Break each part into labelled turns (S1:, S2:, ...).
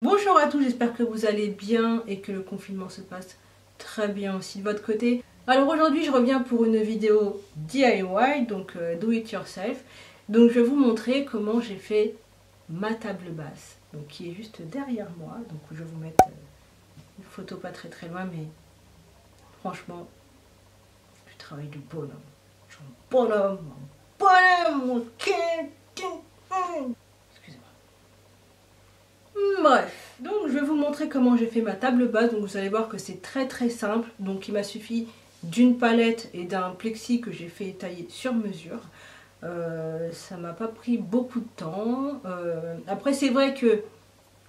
S1: Bonjour à tous, j'espère que vous allez bien et que le confinement se passe très bien aussi de votre côté. Alors aujourd'hui je reviens pour une vidéo DIY, donc do it yourself. Donc je vais vous montrer comment j'ai fait ma table basse, donc qui est juste derrière moi. Donc je vais vous mettre une photo pas très loin, mais franchement, du travail de bonhomme. Je suis un bonhomme, ok. Bref, donc je vais vous montrer comment j'ai fait ma table basse. Donc vous allez voir que c'est très simple. Donc il m'a suffi d'une palette et d'un plexi que j'ai fait tailler sur mesure. Ça m'a pas pris beaucoup de temps. Après c'est vrai que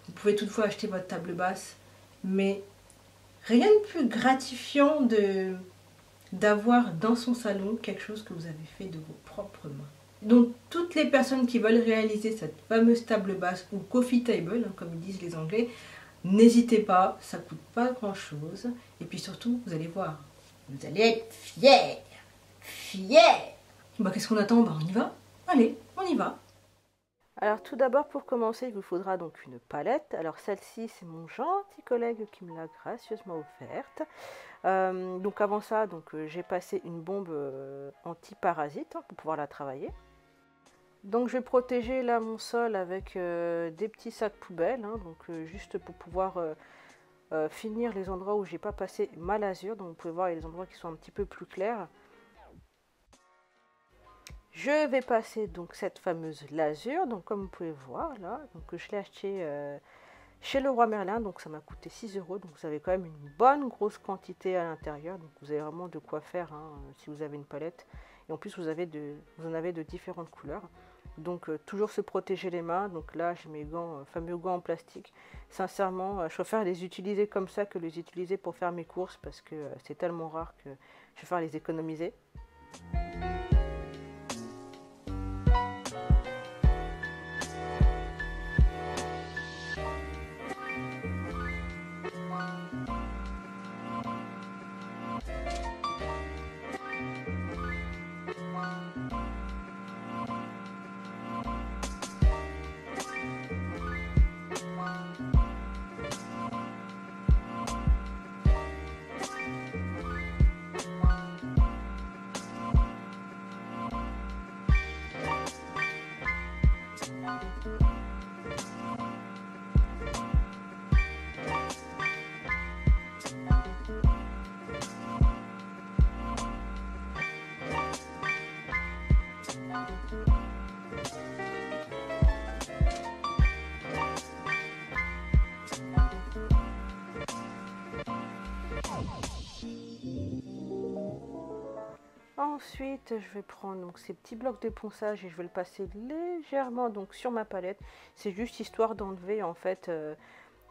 S1: vous pouvez toutefois acheter votre table basse, mais rien de plus gratifiant d'avoir dans son salon quelque chose que vous avez fait de vos propres mains. Donc toutes les personnes qui veulent réaliser cette fameuse table basse ou coffee table, comme ils disent les Anglais, n'hésitez pas, ça coûte pas grand chose. Et puis surtout, vous allez voir, vous allez être fiers. Bah qu'est-ce qu'on attend? Bah on y va. Allez, on y va. Alors tout d'abord, pour commencer, il vous faudra donc une palette. Alors celle-ci, c'est mon gentil collègue qui me l'a gracieusement offerte. Donc avant ça, j'ai passé une bombe anti-parasite pour pouvoir la travailler. Donc je vais protéger là mon sol avec des petits sacs poubelles, juste pour pouvoir finir les endroits où j'ai pas passé ma lasure. Donc vous pouvez voir, il y a des endroits qui sont un petit peu plus clairs. Je vais passer donc cette fameuse lasure, donc comme vous pouvez voir là, donc je l'ai acheté chez Leroy Merlin, donc ça m'a coûté 6 €, donc vous avez quand même une bonne grosse quantité à l'intérieur, donc vous avez vraiment de quoi faire si vous avez une palette. Et en plus vous en avez de différentes couleurs. Donc toujours se protéger les mains. Donc là j'ai mes gants, fameux gants en plastique. Sincèrement, je préfère les utiliser comme ça que les utiliser pour faire mes courses, parce que c'est tellement rare que je préfère les économiser. Ensuite, je vais prendre donc ces petits blocs de ponçage et je vais le passer légèrement donc sur ma palette. C'est juste histoire d'enlever en fait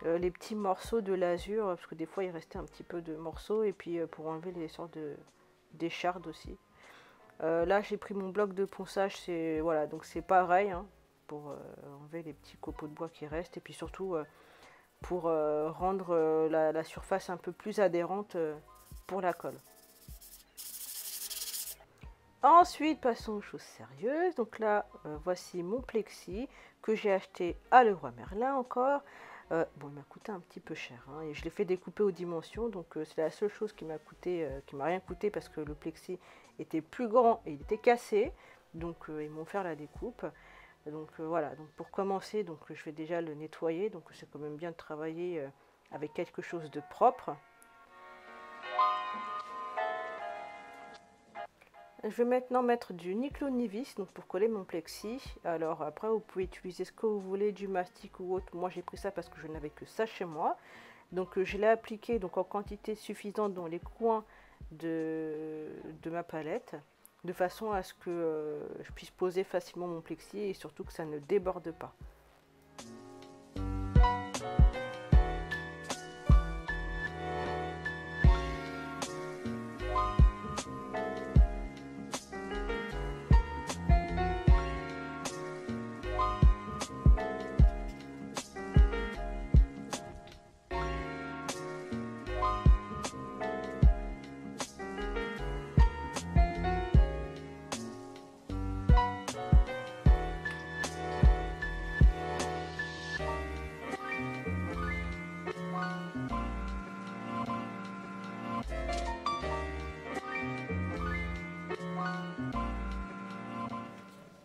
S1: les petits morceaux de lasure, parce que des fois il restait un petit peu de morceaux, et puis pour enlever les sortes d'échardes aussi. Là j'ai pris mon bloc de ponçage, c'est voilà, donc c'est pareil pour enlever les petits copeaux de bois qui restent, et puis surtout pour rendre la surface un peu plus adhérente pour la colle. Ensuite, passons aux choses sérieuses. Donc là, voici mon plexi que j'ai acheté à Leroy Merlin encore. Bon, il m'a coûté un petit peu cher, et je l'ai fait découper aux dimensions. Donc c'est la seule chose qui m'a rien coûté, parce que le plexi était plus grand et il était cassé. Donc ils m'ont fait la découpe. Donc voilà. Donc pour commencer, donc je vais déjà le nettoyer. Donc c'est quand même bien de travailler avec quelque chose de propre. Je vais maintenant mettre du Niclonivis donc pour coller mon plexi. Alors après vous pouvez utiliser ce que vous voulez, du mastic ou autre. Moi j'ai pris ça parce que je n'avais que ça chez moi. Donc je l'ai appliqué donc en quantité suffisante dans les coins de ma palette, de façon à ce que je puisse poser facilement mon plexi et surtout que ça ne déborde pas.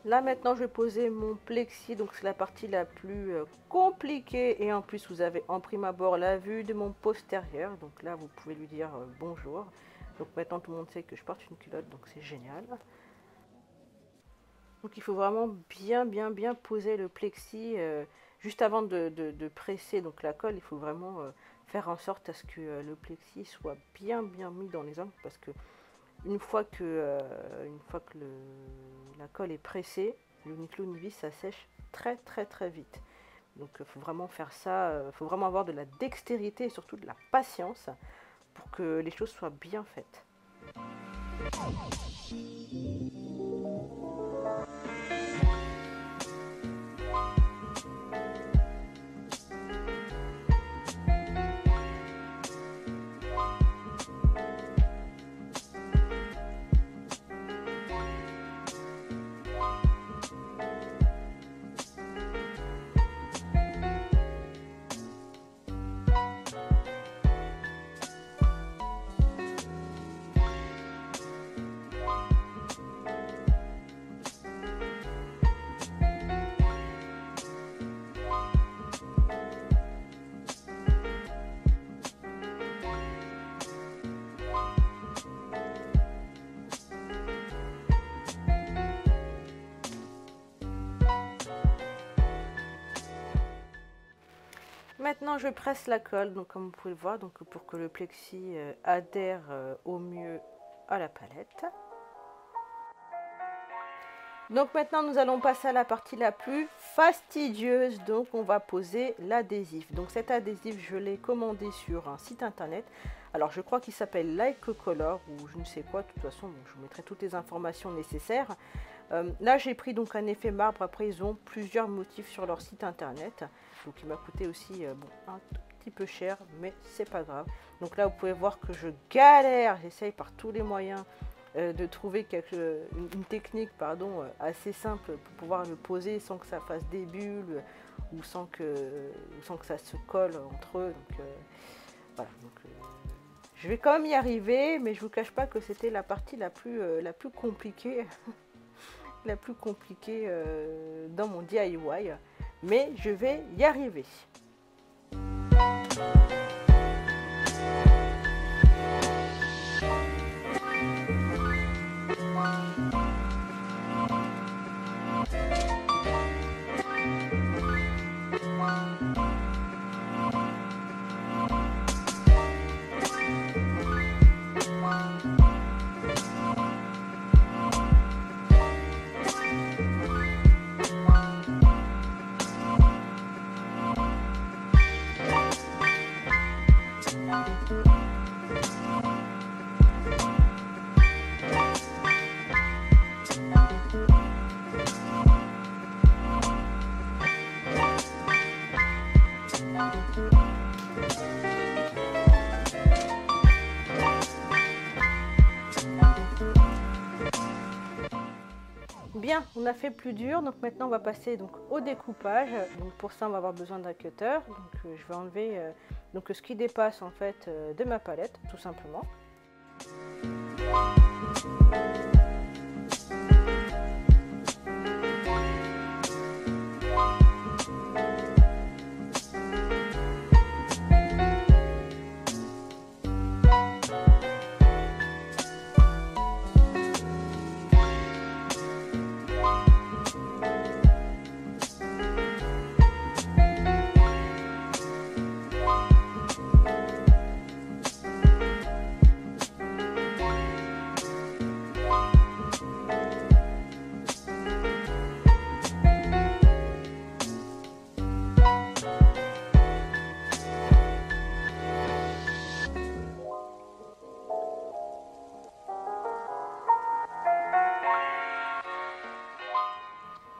S1: Là maintenant je vais poser mon plexi, donc c'est la partie la plus compliquée et en plus vous avez en prime abord la vue de mon postérieur, donc là vous pouvez lui dire bonjour. Donc maintenant tout le monde sait que je porte une culotte, donc c'est génial. Donc il faut vraiment bien poser le plexi juste avant de presser donc la colle. Il faut vraiment faire en sorte à ce que le plexi soit bien mis dans les angles, parce que une fois que la colle est pressée, l'uniclou vis ça sèche très vite. Donc il faut vraiment faire ça, il faut vraiment avoir de la dextérité et surtout de la patience pour que les choses soient bien faites. Maintenant je presse la colle, donc comme vous pouvez le voir, donc pour que le plexi adhère au mieux à la palette. Donc maintenant nous allons passer à la partie la plus fastidieuse, donc on va poser l'adhésif. Donc cet adhésif je l'ai commandé sur un site internet, alors je crois qu'il s'appelle Like Color ou je ne sais quoi, de toute façon bon, je vous mettrai toutes les informations nécessaires. Là j'ai pris donc un effet marbre, après ils ont plusieurs motifs sur leur site internet, donc il m'a coûté aussi bon, un tout petit peu cher, mais c'est pas grave. Donc là vous pouvez voir que je galère, j'essaye par tous les moyens de trouver une technique assez simple pour pouvoir le poser sans que ça fasse des bulles ou sans que ça se colle entre eux. Donc, voilà, je vais quand même y arriver, mais je vous cache pas que c'était la partie la plus compliquée dans mon DIY, mais je vais y arriver. Bien, on a fait plus dur, donc maintenant on va passer donc au découpage. Donc pour ça on va avoir besoin d'un cutter. Donc je vais enlever donc ce qui dépasse en fait de ma palette, tout simplement.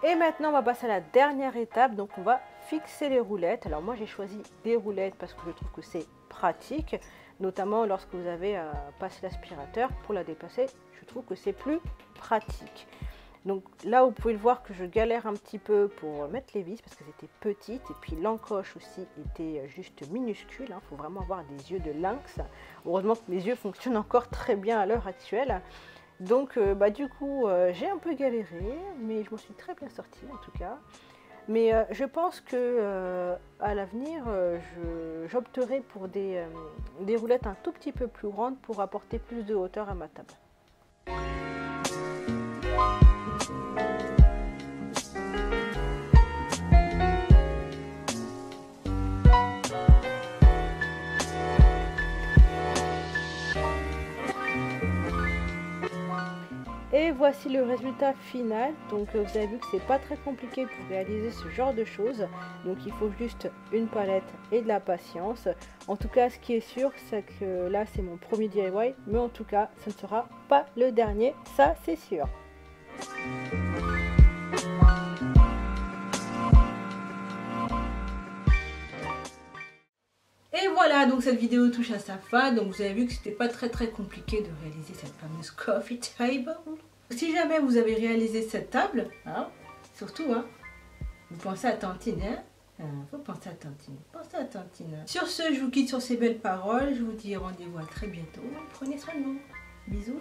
S1: Et maintenant on va passer à la dernière étape, donc on va fixer les roulettes. Alors moi j'ai choisi des roulettes parce que je trouve que c'est pratique, notamment lorsque vous avez à passer l'aspirateur pour la déplacer, je trouve que c'est plus pratique. Donc là vous pouvez le voir que je galère un petit peu pour mettre les vis parce que c'était petite, et puis l'encoche aussi était juste minuscule, il faut vraiment avoir des yeux de lynx. Heureusement que mes yeux fonctionnent encore très bien à l'heure actuelle. Donc du coup j'ai un peu galéré, mais je m'en suis très bien sortie en tout cas. Mais je pense que à l'avenir j'opterai pour des roulettes un tout petit peu plus grandes pour apporter plus de hauteur à ma table. Et voici le résultat final. Donc vous avez vu que c'est pas très compliqué pour réaliser ce genre de choses. Donc il faut juste une palette et de la patience. En tout cas, ce qui est sûr, c'est que là c'est mon premier DIY, mais en tout cas ce ne sera pas le dernier, ça c'est sûr. Et voilà, donc cette vidéo touche à sa fin. Donc vous avez vu que c'était pas très compliqué de réaliser cette fameuse coffee table. Si jamais vous avez réalisé cette table, hein, surtout, hein, vous pensez à Tantine, hein, faut penser à Tantine, pensez à Tantine. Sur ce, je vous quitte sur ces belles paroles. Je vous dis rendez-vous à très bientôt. Prenez soin de vous. Bisous.